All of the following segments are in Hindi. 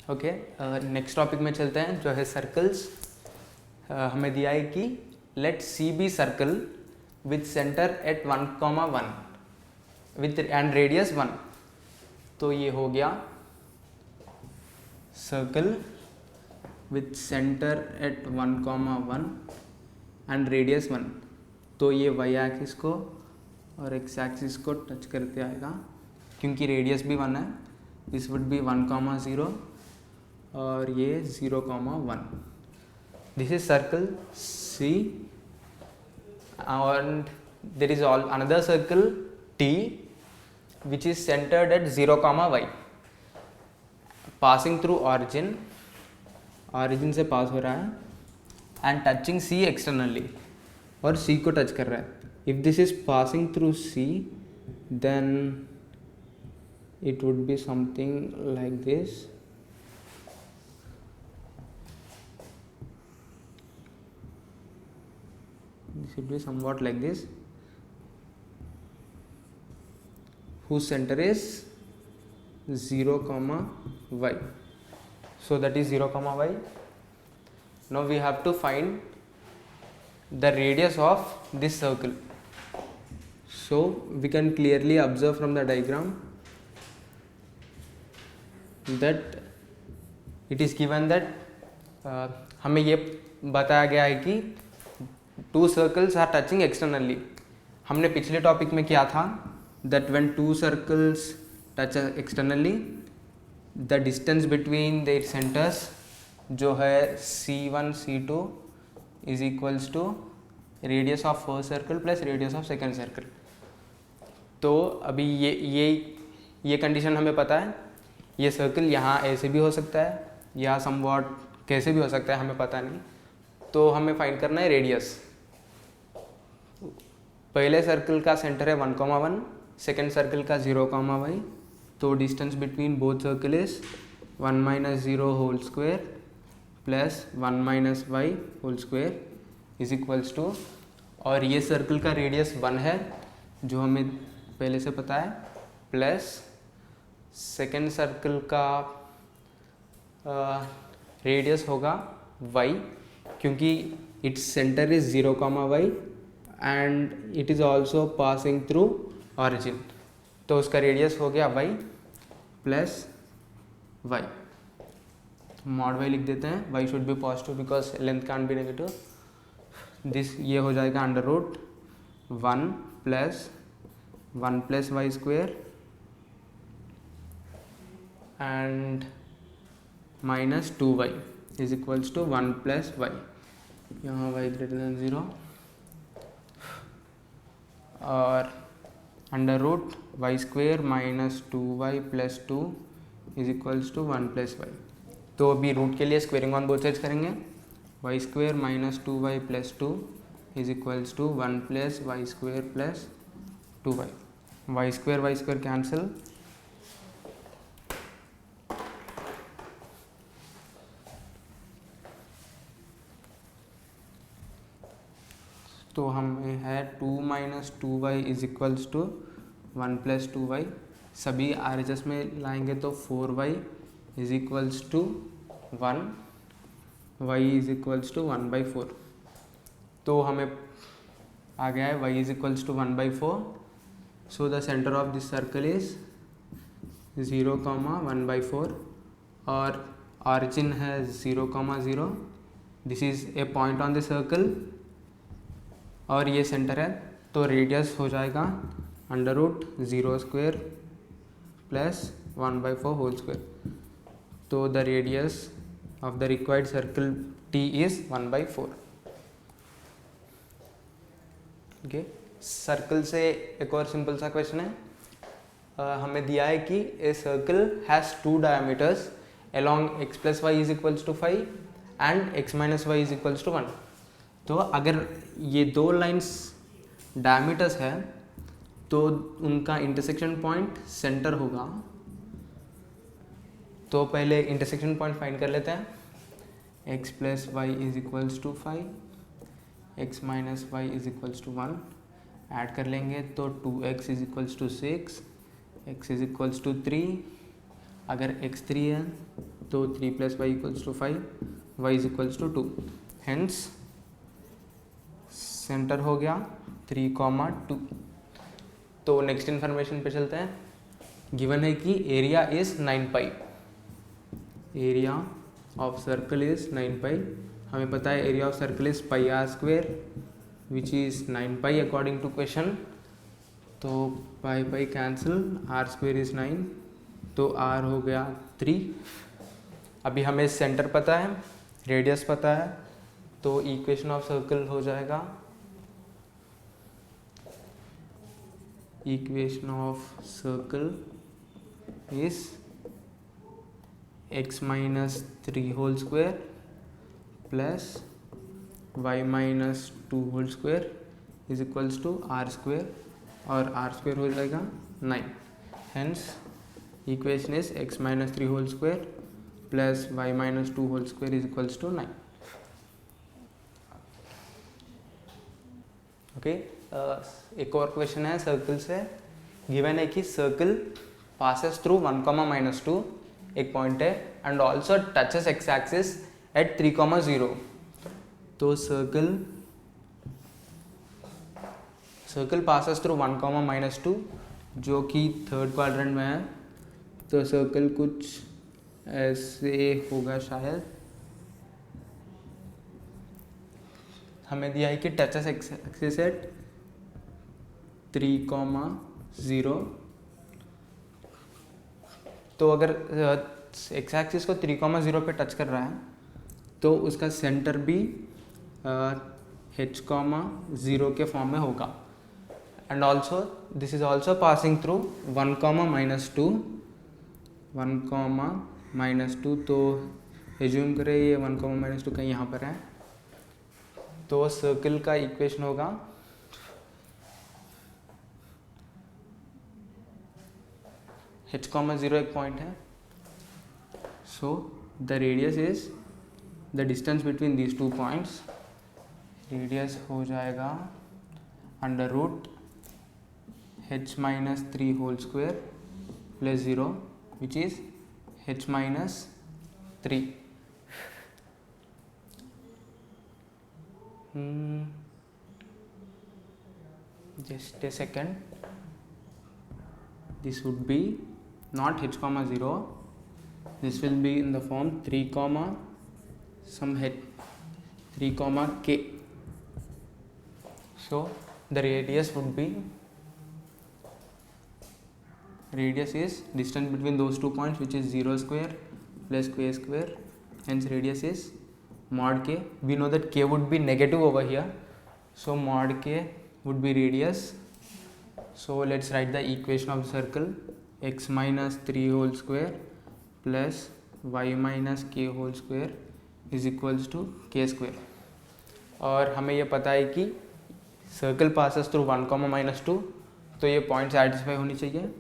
ओके, नेक्स्ट टॉपिक में चलते हैं जो है सर्कल्स। हमें दिया है कि let C be circle with centre at 1,1 with and radius 1। तो ये हो गया circle with centre at 1,1 and radius 1। तो ये वाई एक्सिस को और एक्स एक्सिस को टच करते आएगा क्योंकि रेडियस भी 1 है। दिस वुड बी 1,0 और ये 0,1। This is circle C and there is all another circle T which is centered at 0,y passing through origin से पास हो रहा है and touching C externally और C को टच कर रहा है। if this is passing through C then it would be something like this. This should be somewhat like this, whose center is 0,y. So that is 0,y. Now we have to find the radius of this circle. So we can clearly observe from the diagram that it is given that हमें ये बताया गया है कि two circles are touching externally. हमने पिछले टॉपिक में किया था that when two circles touch externally the distance between their centres जो है C1 C2 is equals to radius of first circle plus radius of second circle. तो अभी ये कंडीशन हमें पता है। ये सर्कल यहाँ ऐसे भी हो सकता है या समवॉट कैसे भी हो सकता है, हमें पता नहीं। तो हमें फाइंड करना है रेडियस। पहले सर्कल का सेंटर है 1,1, सेकेंड सर्कल का 0,y। तो distance between both circle is 1 - 0 whole square plus 1 - y whole square is equals to, और ये सर्कल का रेडियस 1 है जो हमें पहले से पता है, प्लस सेकेंड सर्कल का रेडियस होगा y क्योंकि its centre is 0,y and it is also passing through origin. तो उसका रेडियस हो गया y plus y। Mod y लिख देते हैं। y should be positive because length can be negative. This ये हो जाएगा under root 1 plus y square and minus 2y is equals to 1 plus y। यहाँ y ग्रेटर देन 0 और under root y square minus 2y plus 2 is equals to 1 plus y। तो अभी रूट के लिए स्क्वेयरिंग ऑन बोथ साइड्स करेंगे। Y square minus 2y plus 2 is equals to 1 plus y square plus 2y। Y square cancel, तो हमें है 2 - 2y is equals to 1 plus 2y। सभी RHS में लाएंगे तो 4y is equals to 1, y is equals to 1/4। तो हमें आ गया है y is equals to 1/4। So the center of this circle is 0,1/4 और ऑरिजिन है 0,0। This is a point on the circle और ये सेंटर है। तो रेडियस हो जाएगा under root 0 square plus 1/4 whole square. तो the radius of the required circle T is 1/4। Okay, circle से एक और सिंपल सा क्वेश्चन है। हमें दिया है कि a circle has 2 diameters along x plus y is equals to 5 and x minus y is equals to 1। तो अगर ये दो लाइंस डायमीटर्स है तो उनका इंटरसेक्शन पॉइंट सेंटर होगा। तो पहले इंटरसेक्शन पॉइंट फाइंड कर लेते हैं। x plus y is equals to 5, x minus y is equals to 1 add कर लेंगे तो 2x is equals to 6, x is equals to 3। अगर x 3 है तो 3 + y = 5, y = 2, हेंस सेंटर हो गया 3, 2। तो नेक्स्ट इन्फॉर्मेशन पे चलते हैं। गिवन है कि area is 9 pi, area of circle is 9 pi. हमें पता है area of circle is πr² which is 9 pi according to question. तो पाई कैंसिल, r² इज 9, तो r हो गया 3। अभी हमें सेंटर पता है, रेडियस पता है, तो इक्वेशन ऑफ सर्कल हो जाएगा, equation of circle is x - 3 whole square plus y - 2 whole square is equals to r², और r² हो जाएगा 9। Hence equation is x - 3 whole square plus y - 2 whole square is equals to 9। Okay, एक और क्वेश्चन है सर्कल से। गिवन है कि सर्कल पासेस थ्रू 1, -2 एक पॉइंट है and also touches x axis at 3, 0। तो सर्कल पासेस थ्रू 1, -2 जो कि थर्ड क्वाड्रेंट में है। तो सर्कल कुछ ऐसे होगा शायद। हमें दिया है कि टचेस एक्स एक्सिस एट 3, 0। तो अगर एक्स एक्सिस को 3, 0 पे टच कर रहा है तो उसका सेंटर भी h, 0 के फॉर्म में होगा। And also this is also passing through 1, -2, 1, -2। तो एज्यूम करें ये 1, -2 कहीं यहाँ पर है। तो सर्कल का इक्वेशन होगा h, 0 एक पॉइंट है। So the radius is the distance between these 2 points. Radius हो जाएगा √h - 3 whole square plus 0 which is h - 3। Just a second. This would be not h, 0. This will be in the form 3, some h, 3, k. So the radius would be, radius is distance between those 2 points which is 0 square plus k square. Hence radius is mod k. We know that k would be negative over here, so mod k would be radius. So let's write the equation of the circle. X - 3 whole square plus y - k whole square is equals to k square. और हमें ये पता है कि सर्कल पासेस थ्रू 1, -2, तो ये पॉइंट सेटिस्फाई होनी चाहिए,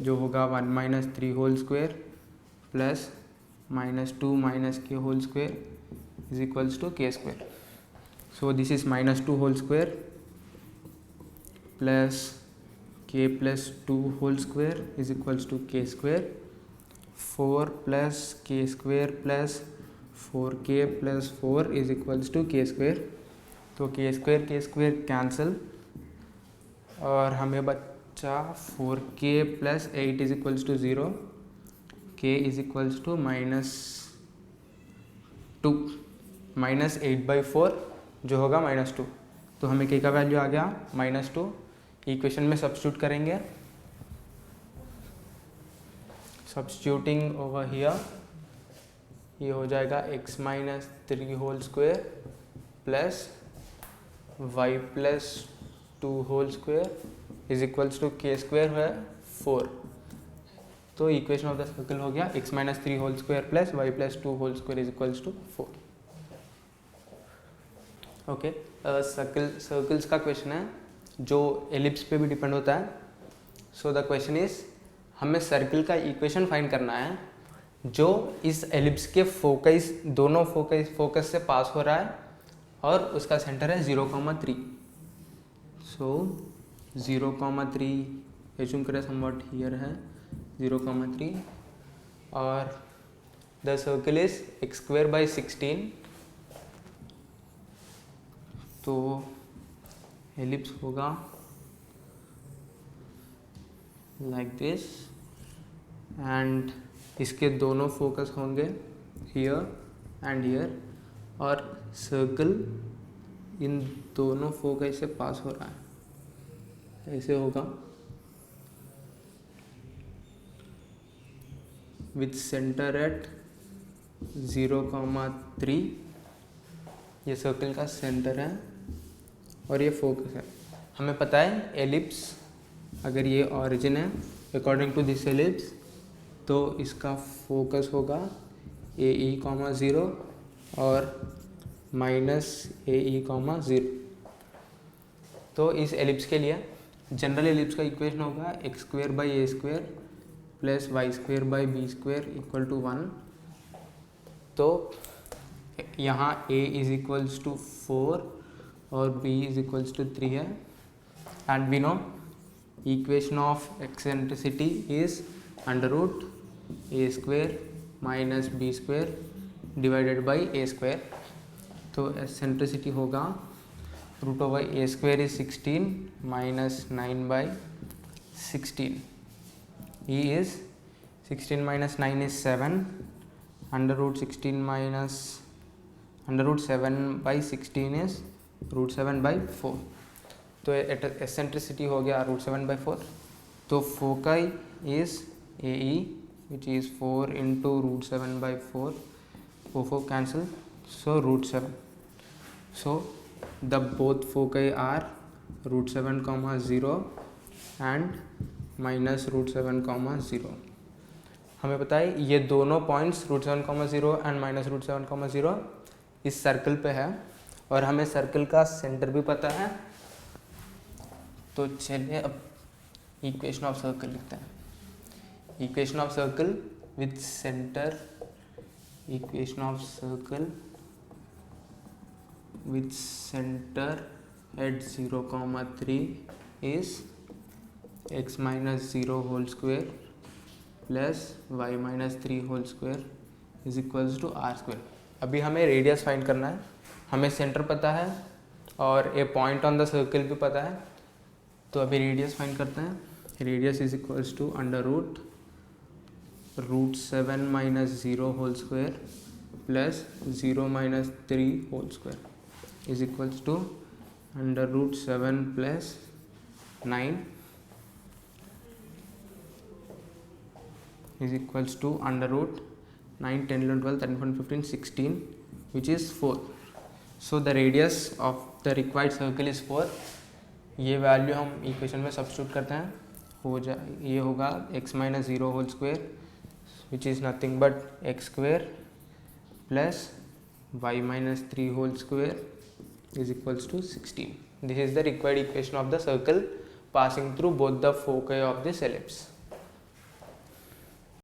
जो होगा 1 - 3 whole square plus -2 - k whole square is equals to k square. So this is -2 whole square plus k plus 2 whole square is equals to k square. 4 plus k square plus 4k plus 4 is equals to k square. तो k square कैंसिल और हमें बचा 4k plus 8 is equals to 0. k is equals to -2 -8/4 जो होगा -2. तो हमें k का वैल्यू आ गया -2. इक्वेशन में सब्स्टिट्यूट करेंगे. सब्स्टिट्यूटिंग ओवर हियर ये हो जाएगा x - 3 whole square plus y plus 2 whole square is equals to k square है 4. तो इक्वेशन ऑफ द सर्कल हो गया x - 3 whole square plus y plus 2 whole square is equals to 4. Okay, circles का क्वेश्चन है जो एलिप्स पे भी डिपेंड होता है. सो द क्वेश्चन इज हमें सर्कल का इक्वेशन फाइंड करना है जो इस एलिप्स के दोनों फोकस से पास हो रहा है और उसका सेंटर है 0,3. सो 0,3 एज्यूम करें समवॉट हियर है 0,3 और the circle is x square by 16, तो एलिप्स होगा लाइक दिस एंड इसके दोनों फोकस होंगे हियर एंड हियर, और सर्कल इन दोनों फोकस से पास हो रहा है, ऐसे होगा विथ सेंटर एट 0,3, ये सर्कल का सेंटर है और ये फोकस है। हमें पता है एलिप्स, अगर ये ऑरिजिन है अकॉर्डिंग टू दिस एलिप्स, तो इसका फोकस होगा AE,0 और -AE,0। तो इस एलिप्स के लिए जनरल एलिप्स का इक्वेशन होगा x square by a square plus y square by b square equal to 1। तो यहाँ a इज इक्वल्स टू 4 और b इज इक्वल्स टू 3 है, and we know equation of eccentricity is under root a square minus b square divided by a square. तो एक्सेंट्रिसिटी होगा root over a square is 16 minus 9 by 16, e is 16 minus 9 is 7, under root 16 minus under root 7 by 16 is root 7 by 4। तो एक्सेंट्रिसिटी हो गया रूट 7 by 4। तो foci is AE which is 4 into root 7 by 4, 4 cancel, so root 7। So the both foci are root 7, 0 and minus root 7, 0। हमें पता है ये दोनों points root 7, 0 and minus root 7, 0 इस सर्कल पे है, और हमें सर्कल का सेंटर भी पता है। तो चलिए अब इक्वेशन ऑफ सर्कल लिखते हैं। Equation of circle with centre, equation of circle with centre eight 0,3 is x minus 0 whole square plus y minus 3 whole square is equals to r square। अभी हमें रेडियस फाइंड करना है, हमें सेंटर पता है और a point on the circle भी पता है। तो अभी रेडियस फाइंड करते हैं। Radius is equals to under root 7 minus 0 whole square plus 0 minus 3 whole square is equals to under root 7 plus 9 is equals to under root 9, 10, 11, 12, 13, 14, 15, 16 which is 4। so the radius of the required circle is 4। ये वैल्यू हम इक्वेशन में सब्स्टिट्यूट करते हैं, ये होगा x minus 0 whole square which is nothing but x square plus y minus 3 whole square is equals to 16। This is the required equation of the circle passing through both the foci of this ellipse।